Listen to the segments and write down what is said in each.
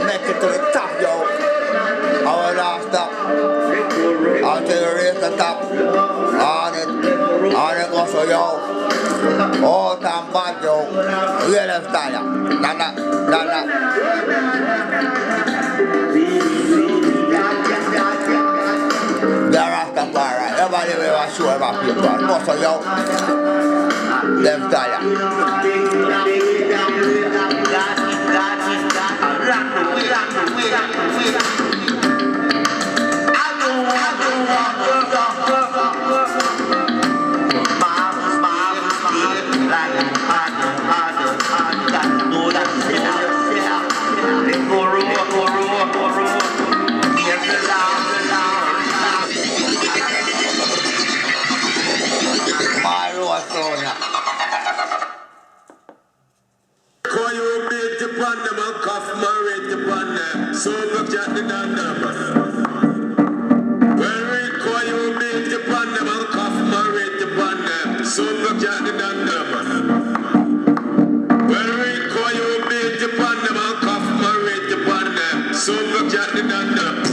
Make it to the top, yo. Our last stop. Until you reach the top. On it goes, so yo. OUT&BAD, yo. Real style. Nana. The Rastafari. Everybody will show about people. No, so yo. Them style. So look at the numbers. When we call you, make the pandem and cough my rate the pandem. So look at the numbers. When we call you, make the pandem and cough my rate the pandem. So look at the numbers.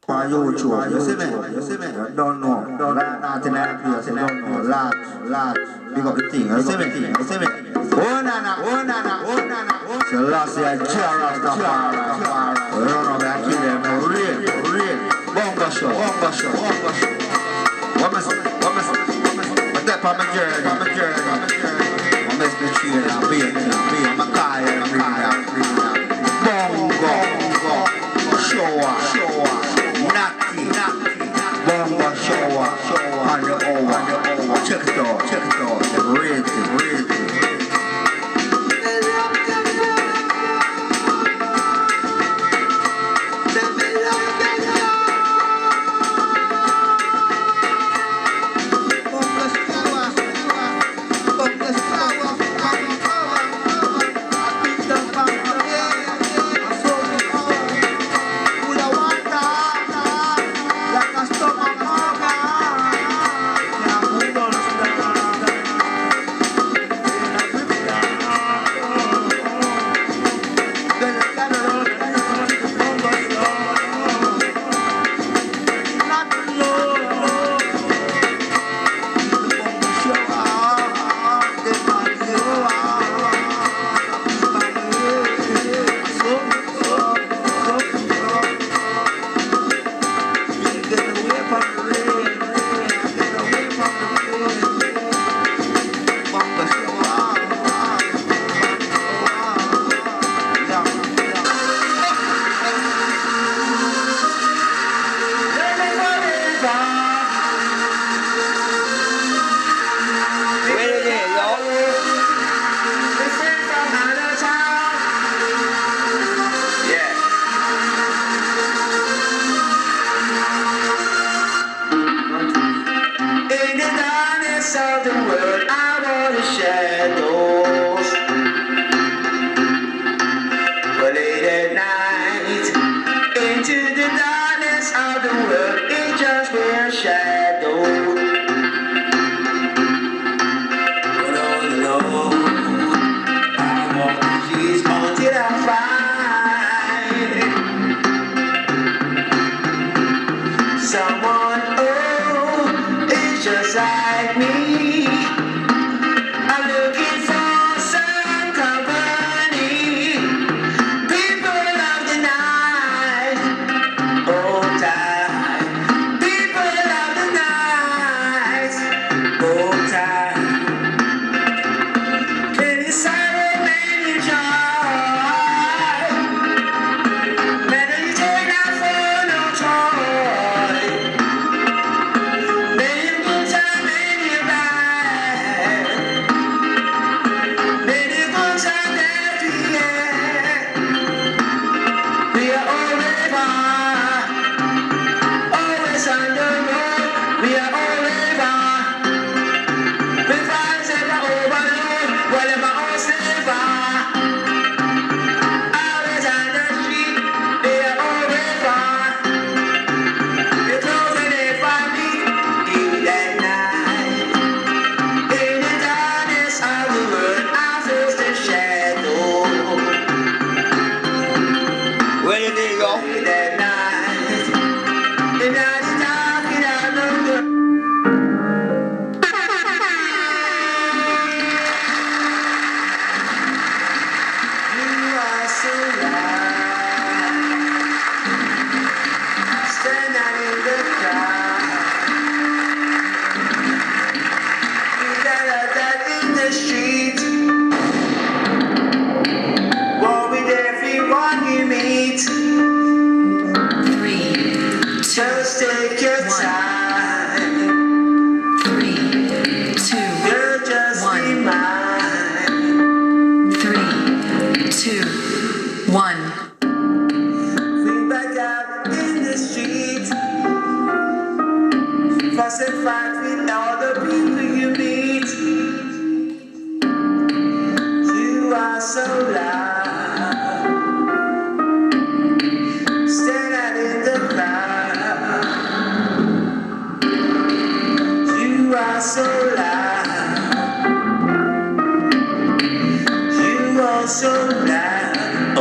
For YouTube, you see me? You don't know. Nothing I place, you don't know. Large. Big up the thing, you see me? Oh, nana. So last year, Rastafari. You don't know that kill them. Real. Bongo show. What must step on my journey. What must be cheering and beating. I'm a guy and Bongo. Shower. Natty. Bongo shower. On the over. Check it out. Rating.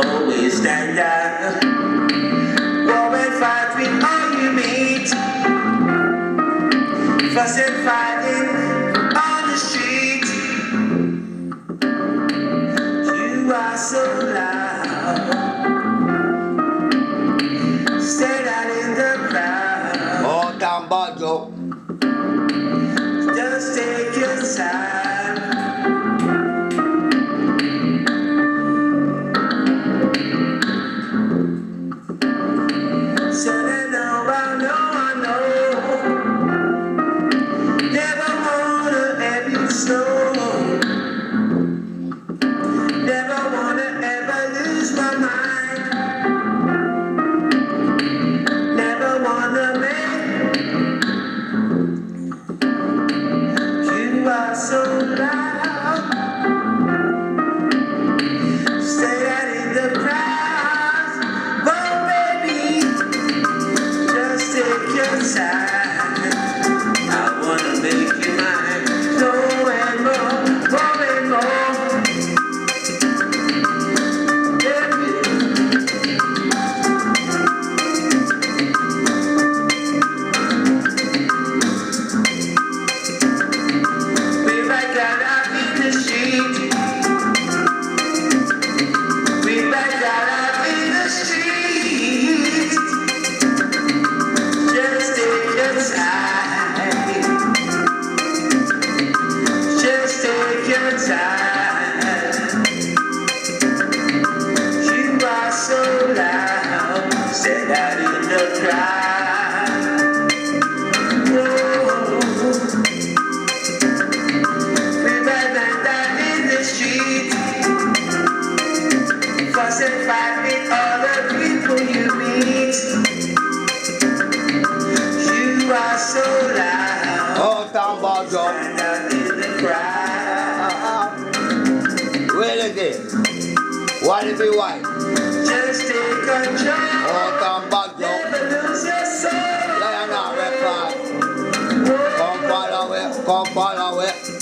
Always stand up. War and fight with all you fussing, fighting on the street. You are so loud. Stand out in the crowd. Oh, damn bad joke. Just take your time. So they know I know. Never wanna have you slow. Never wanna ever lose my mind. Never wanna make. You are so loud. Stay out in the crowd. Oh baby, just take your time. I wanna make you mine. More and more, more and more. Baby. We back out in the street. We back out in the street. Just take your time. Just take your time. You are so loud. Stand out in the crowd. Whoa. We back out in the street. Fuss and fight with all the people you meet. You are so loud. Oh, damn bad joke. Stand out in the crowd. Wait again. Why did be white? Just take control. Oh, damn bad joke. Never lose your soul. LIONHEART record. Whoa. Come follow it.